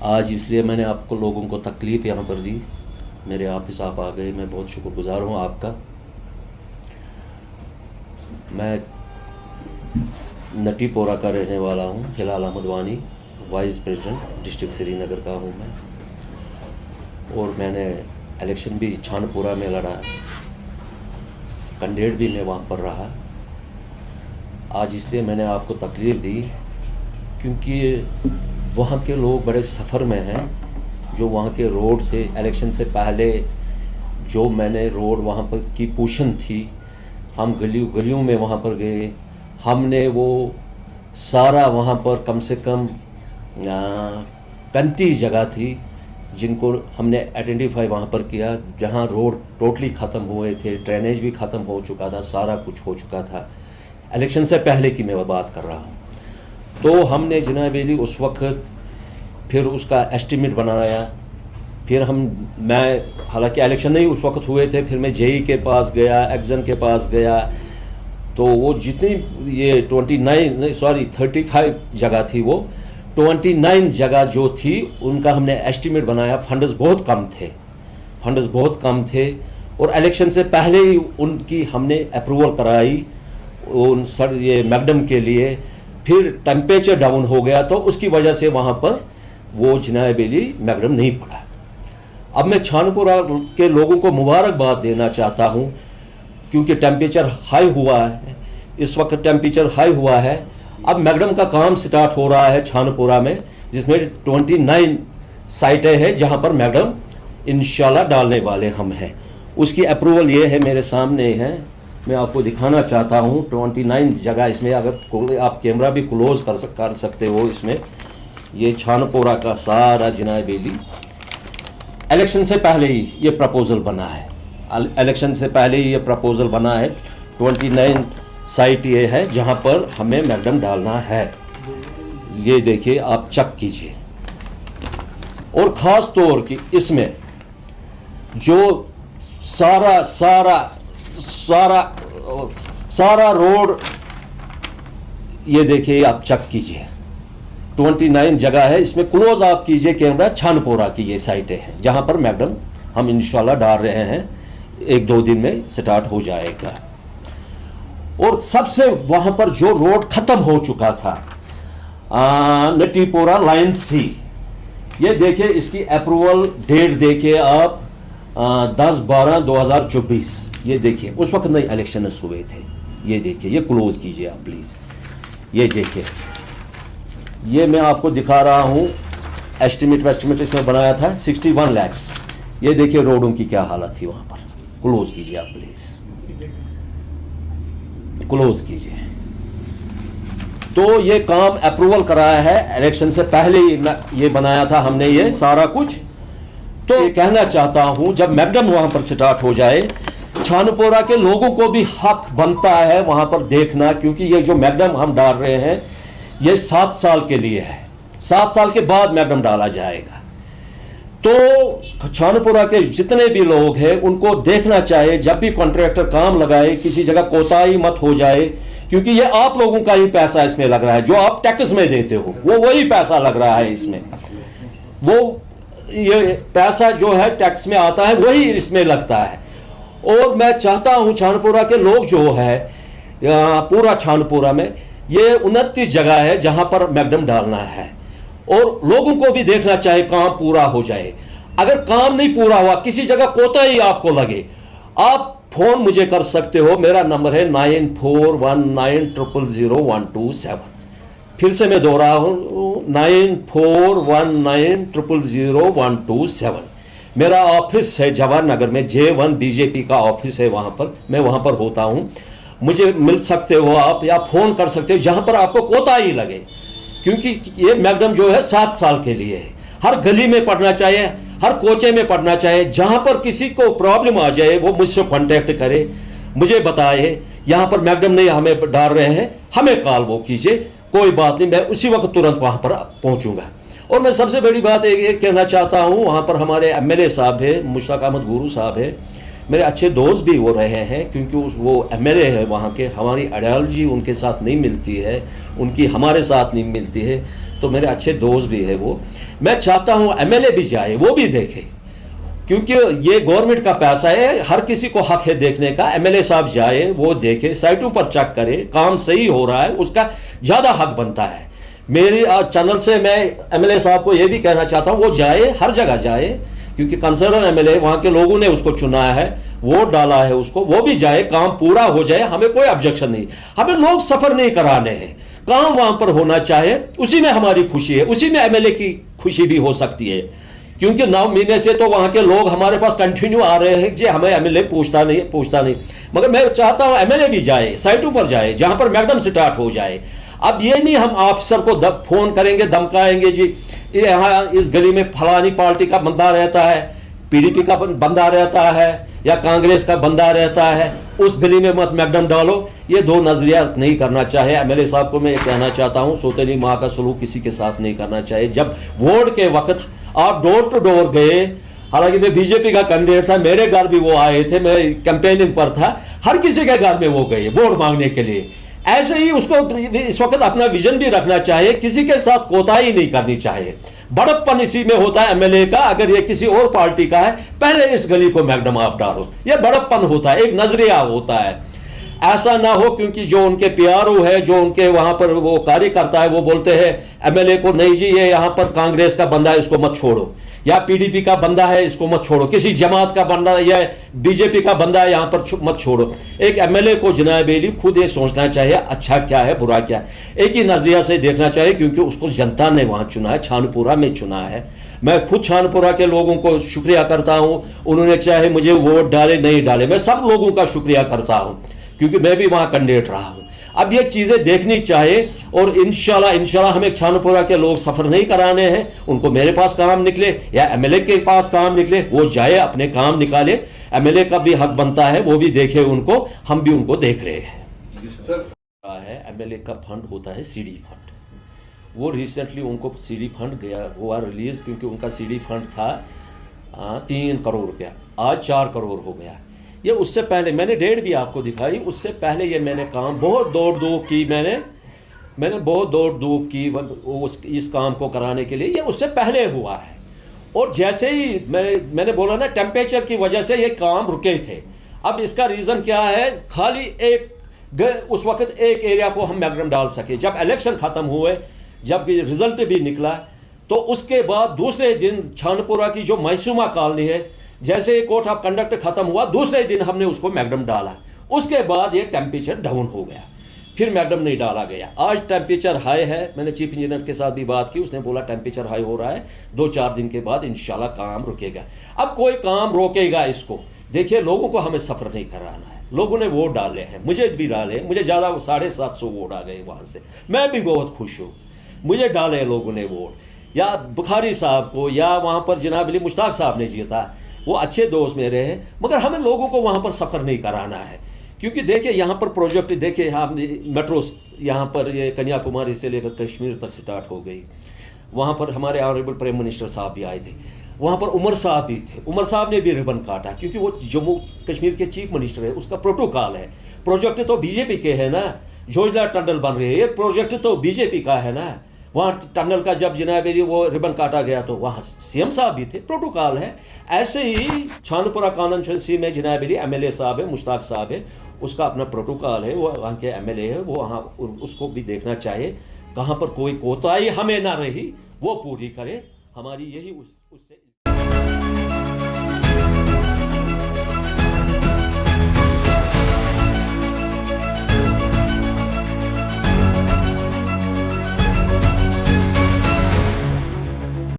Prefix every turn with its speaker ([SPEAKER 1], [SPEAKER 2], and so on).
[SPEAKER 1] आज इसलिए मैंने आपको लोगों को तकलीफ़ यहाँ पर दी। मेरे ऑफिस आप आ गए, मैं बहुत शुक्रगुजार हूँ आपका। मैं नटीपोरा का रहने वाला हूँ, हिलाल अहमद वानी, वाइस प्रेसिडेंट डिस्ट्रिक्ट श्रीनगर का हूँ मैं। और मैंने इलेक्शन भी छानपुरा में लड़ा, कैंडिडेट भी मैं वहाँ पर रहा। आज इसलिए मैंने आपको तकलीफ़ दी क्योंकि वहाँ के लोग बड़े सफ़र में हैं। जो वहाँ के रोड थे, इलेक्शन से पहले जो मैंने रोड वहाँ पर की पोजीशन थी, हम गलियों में वहाँ पर गए। हमने वो सारा वहाँ पर कम से कम 35 जगह थी जिनको हमने आइडेंटिफाई वहाँ पर किया, जहाँ रोड टोटली ख़त्म हुए थे, ड्रेनेज भी ख़त्म हो चुका था, सारा कुछ हो चुका था। इलेक्शन से पहले की मैं बात कर रहा हूँ। तो हमने जनाब अली उस वक्त फिर उसका एस्टीमेट बनाया। फिर मैं हालांकि इलेक्शन नहीं उस वक्त हुए थे, फिर मैं जेई के पास गया, एक्जन के पास गया। तो वो जितनी ये 35 जगह थी, वो 29 जगह जो थी उनका हमने एस्टीमेट बनाया। फंड्स बहुत कम थे और इलेक्शन से पहले ही उनकी हमने अप्रूवल कराई उन ये मैकडम के लिए। फिर टेम्परेचर डाउन हो गया तो उसकी वजह से वहाँ पर वो जनाब अली मैकडम नहीं पड़ा। अब मैं छानपुरा के लोगों को मुबारकबाद देना चाहता हूँ क्योंकि टेम्परेचर हाई हुआ है, इस वक्त टेम्परेचर हाई हुआ है। अब मैकडम का काम स्टार्ट हो रहा है छानपुरा में, जिसमें 29 साइटें हैं जहाँ पर मैकडम इंशाल्लाह डालने वाले हम हैं। उसकी अप्रूवल ये है, मेरे सामने है, मैं आपको दिखाना चाहता हूँ। 29 जगह इसमें, अगर आप कैमरा भी क्लोज कर सकते हो इसमें, ये छानपुरा का सारा जनाब अली इलेक्शन से पहले ही ये प्रपोजल बना है। इलेक्शन से पहले ही ये प्रपोजल बना है। 29 साइट ये है जहाँ पर हमें मैकडम डालना है। ये देखिए, आप चेक कीजिए। और ख़ास तौर की इसमें जो सारा रोड, ये देखिए, आप चेक कीजिए। 29 जगह है, इसमें क्लोज आप कीजिए कैमरा। छानपुरा की ये साइटें हैं जहां पर मैकडम हम इंशाल्लाह डाल रहे हैं, 1-2 दिन में स्टार्ट हो जाएगा। और सबसे वहां पर जो रोड खत्म हो चुका था, नटीपोरा लाइन सी, ये देखिए, इसकी अप्रूवल डेट देखिए आप, 10/12/2024। ये देखिए, उस वक्त नए इलेक्शन हुए थे। ये देखिए, ये क्लोज कीजिए आप प्लीज़। ये देखिए, ये मैं आपको दिखा रहा हूँ। एस्टीमेट इसमें बनाया था 61 लाख। ये देखिए रोडों की क्या हालत थी वहाँ पर। क्लोज कीजिए आप प्लीज़, क्लोज कीजिए। तो ये काम अप्रूवल कराया है, इलेक्शन से पहले ही ये बनाया था हमने ये सारा कुछ। तो ये कहना चाहता हूँ, जब मैकडम वहाँ पर स्टार्ट हो जाए, छानपुरा के लोगों को भी हक बनता है वहाँ पर देखना, क्योंकि ये जो मैकडम हम डाल रहे हैं ये 7 साल के लिए है। 7 साल के बाद मैकडम डाला जाएगा। तो छानपुरा के जितने भी लोग हैं उनको देखना चाहिए, जब भी कॉन्ट्रैक्टर काम लगाए, किसी जगह कोताही मत हो जाए, क्योंकि ये आप लोगों का ही पैसा इसमें लग रहा है। जो आप टैक्स में देते हो वो वही पैसा लग रहा है इसमें। वो ये पैसा जो है टैक्स में आता है, वही इसमें लगता है। और मैं चाहता हूं छानपुरा के लोग जो है, पूरा छानपुरा में ये 29 जगह है जहां पर मैकडम डालना है, और लोगों को भी देखना चाहिए काम पूरा हो जाए। अगर काम नहीं पूरा हुआ, किसी जगह कोताही आपको लगे, आप फोन मुझे कर सकते हो। मेरा नंबर है 9419000127। फिर से मैं दोहरा हूँ, 9419000127। मेरा ऑफिस है जवाहर नगर में, J1 बीजेपी का ऑफिस है, वहाँ पर मैं वहाँ पर होता हूँ। मुझे मिल सकते हो आप, या फ़ोन कर सकते हो जहाँ पर आपको कोताही लगे, क्योंकि ये मैकडम जो है 7 साल के लिए है। हर गली में पढ़ना चाहिए, हर कोचे में पढ़ना चाहिए। जहाँ पर किसी को प्रॉब्लम आ जाए वो मुझसे कॉन्टेक्ट करे, मुझे बताए यहाँ पर मैकडम नहीं हमें डाल रहे हैं, हमें कॉल वो कीजिए, कोई बात नहीं, मैं उसी वक्त तुरंत वहाँ पर पहुँचूँगा। और मैं सबसे बड़ी बात ये कहना चाहता हूँ, वहाँ पर हमारे MLA साहब है, मुश्ताक अहमद गुरू साहब है, मेरे अच्छे दोस्त भी वो रहे हैं, क्योंकि वो MLA है वहाँ के। हमारी आइडियोलॉजी उनके साथ नहीं मिलती है, उनकी हमारे साथ नहीं मिलती है। तो तो मेरे अच्छे दोस्त भी है वो, मैं चाहता हूँ एमएलए भी जाए, वो भी देखे, क्योंकि ये गवर्नमेंट का पैसा है, हर किसी को हक है देखने का। एमएलए साहब जाए, वो देखे, साइटों पर चेक करे, काम सही हो रहा है, उसका ज़्यादा हक बनता है। मेरी चैनल से मैं एमएलए साहब को ये भी कहना चाहता हूँ, वो जाए, हर जगह जाए, क्योंकि कंसर्न एमएलए वहाँ के लोगों ने उसको चुना है, वोट डाला है उसको, वो भी जाए, काम पूरा हो जाए, हमें कोई ऑब्जेक्शन नहीं। हमें लोग सफ़र नहीं कराने हैं, काम वहाँ पर होना चाहे, उसी में हमारी खुशी है, उसी में एमएलए की खुशी भी हो सकती है, क्योंकि 9 महीने से तो वहाँ के लोग हमारे पास कंटिन्यू आ रहे हैं कि हमें एमएलए पूछता नहीं। मगर मैं चाहता हूँ एमएलए भी जाए, साइटों पर जाए, जहाँ पर मैकडम स्टार्ट हो जाए। अब ये नहीं हम ऑफिसर को फोन करेंगे, धमकाएंगे, जी यहाँ इस गली में फलानी पार्टी का बंदा रहता है, पीडीपी का बंदा रहता है, या कांग्रेस का बंदा रहता है, उस गली में मत मैकडम डालो। ये दो नजरिया नहीं करना चाहिए। एमएलए साहब को मैं ये कहना चाहता हूँ, सोतेली माँ का सलूक किसी के साथ नहीं करना चाहिए। जब वोट के वक्त आप डोर टू डोर गए, हालांकि मैं बीजेपी का कैंडिडेट था, मेरे घर भी वो आए थे, मैं कैंपेनिंग पर था, हर किसी के घर में वो गए वोट मांगने के लिए। ऐसे ही उसको इस वक्त अपना विजन भी रखना चाहिए, किसी के साथ कोताही नहीं करनी चाहिए। बड़प्पन इसी में होता है एमएलए का, अगर ये किसी और पार्टी का है, पहले इस गली को मैकडम आप डालो, ये बड़प्पन होता है, एक नजरिया होता है। ऐसा ना हो, क्योंकि जो उनके पीआरओ है, जो उनके वहां पर वो कार्यकर्ता है, वो बोलते हैं एमएलए को, नहीं जी ये यहाँ पर कांग्रेस का बंदा है, इसको मत छोड़ो, या पीडीपी का बंदा है, इसको मत छोड़ो, किसी जमात का बंदा या बीजेपी का बंदा है, यहाँ पर मत छोड़ो। एक एमएलए को जनाब बेली खुद ये सोचना चाहिए, अच्छा क्या है, बुरा क्या है, एक ही नजरिया से देखना चाहिए, क्योंकि उसको जनता ने वहां चुना है, छानपुरा में चुना है। मैं खुद छानपुरा के लोगों को शुक्रिया करता हूं, उन्होंने चाहे मुझे वोट डाले नहीं डाले, मैं सब लोगों का शुक्रिया करता हूं, क्योंकि मैं भी वहां कैंडिडेट रहा हूं। अब ये चीजें देखनी चाहिए, और इंशाल्लाह हमें छानपुरा के लोग सफर नहीं कराने हैं, उनको मेरे पास काम निकले या एमएलए के पास काम निकले, वो जाए अपने काम निकाले। एमएलए का भी हक बनता है, वो भी देखे उनको, हम भी उनको देख रहे हैं। एमएलए का फंड होता है सीडी फंड, वो रिसेंटली उनको सीडी फंड गया हुआ रिलीज, क्योंकि उनका सीडी फंड था 3 करोड़ रुपया, आज 4 करोड़ हो गया। ये उससे पहले मैंने डेट भी आपको दिखाई, उससे पहले ये मैंने काम बहुत दौड़ धूप की, मैंने बहुत दौड़ धूप की इस काम को कराने के लिए, ये उससे पहले हुआ है। और जैसे ही मैंने बोला ना, टेम्परेचर की वजह से ये काम रुके थे। अब इसका रीज़न क्या है, खाली उस वक्त एक एरिया को हम मैकडम डाल सके। जब इलेक्शन ख़त्म हुए, जब रिजल्ट भी निकला, तो उसके बाद दूसरे दिन छानपुरा की जो मैसूमा कॉलोनी है, जैसे कोर्ट ऑफ कंडक्ट खत्म हुआ, दूसरे दिन हमने उसको मैकडम डाला। उसके बाद ये टेम्परेचर डाउन हो गया, फिर मैकडम नहीं डाला गया। आज टेम्परेचर हाई है, मैंने चीफ इंजीनियर के साथ भी बात की, उसने बोला टेम्परेचर हाई हो रहा है, 2-4 दिन के बाद इंशाल्लाह काम रुकेगा। अब कोई काम रोकेगा इसको? देखिए, लोगों को हमें सफर नहीं कराना है, लोगों ने वोट डाले हैं, मुझे भी डाले, मुझे ज़्यादा 750 वोट आ गए वहाँ से, मैं भी बहुत खुश हूँ, मुझे डाले लोगों ने वोट। या बुखारी साहब को, या वहाँ पर जनाब अली मुश्ताक साहब ने जीता, वो अच्छे दोस्त मेरे हैं, मगर हमें लोगों को वहाँ पर सफ़र नहीं कराना है। क्योंकि देखिए यहाँ पर प्रोजेक्ट, देखिए हम मेट्रो यहाँ पर ये कन्याकुमारी से लेकर कश्मीर तक स्टार्ट हो गई। वहाँ पर हमारे ऑनरेबल प्राइम मिनिस्टर साहब भी आए थे, वहाँ पर उमर साहब भी थे, उमर साहब ने भी रिबन काटा, क्योंकि वो जम्मू कश्मीर के चीफ मिनिस्टर है, उसका प्रोटोकॉल है। प्रोजेक्ट तो बीजेपी के है ना, जोजला टनल बन रही है, ये प्रोजेक्ट तो बीजेपी का है ना। वहाँ टनल का जब जनाब वो रिबन काटा गया, तो वहाँ सीएम साहब भी थे, प्रोटोकॉल है। ऐसे ही छानपुरा कॉन्स्टिट्यूंसी में जनाब एमएलए साहब है, मुश्ताक साहब है, उसका अपना प्रोटोकॉल है, वो वहाँ के एमएलए है, वो वहाँ उसको भी देखना चाहिए, कहाँ पर कोई कोताही हमें ना रही वो पूरी करे, हमारी यही उससे